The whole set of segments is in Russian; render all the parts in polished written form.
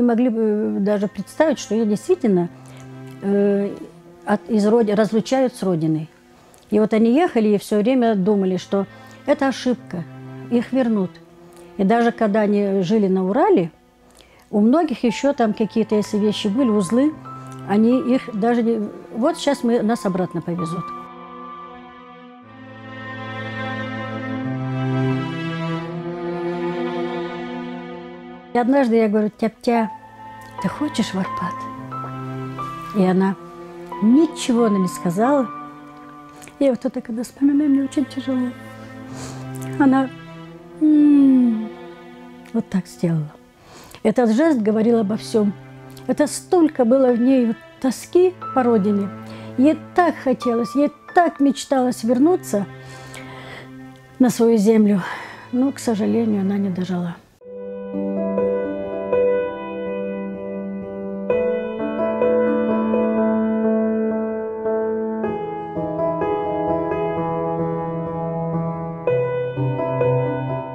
могли даже представить, что ее действительно разлучают с родиной. И вот они ехали и все время думали, что это ошибка, их вернут. И даже когда они жили на Урале, у многих еще там какие-то, если вещи были, узлы, они их даже не... Вот сейчас нас обратно повезут. И однажды я говорю: Тяп-тя, ты хочешь в Арпат? И она ничего не сказала. И вот это, когда вспоминаю, мне очень тяжело. Она вот так сделала. Этот жест говорил обо всем. Это столько было в ней вот тоски по родине. Ей так хотелось, ей так мечталось вернуться на свою землю. Но, к сожалению, она не дожила.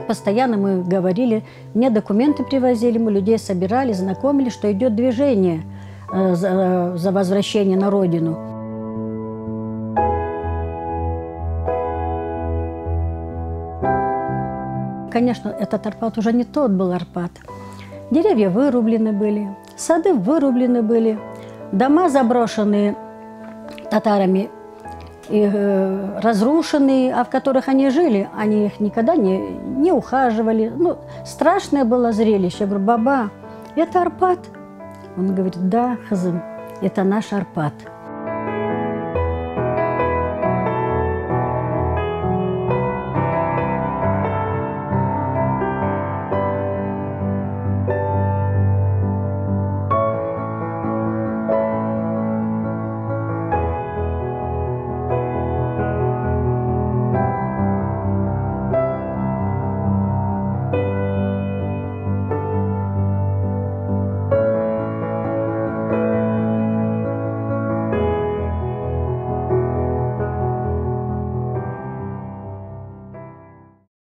Постоянно мы говорили, мне документы привозили, мы людей собирали, знакомили, что идет движение за возвращение на родину. Конечно, этот Арпат уже не тот был Арпат. Деревья вырублены были, сады вырублены были, дома заброшенные татарами и разрушенные, а в которых они жили, они их никогда не ухаживали. Ну, страшное было зрелище. Я говорю: баба, это Арпат? Он говорит: да, Хазым, это наш Арпат.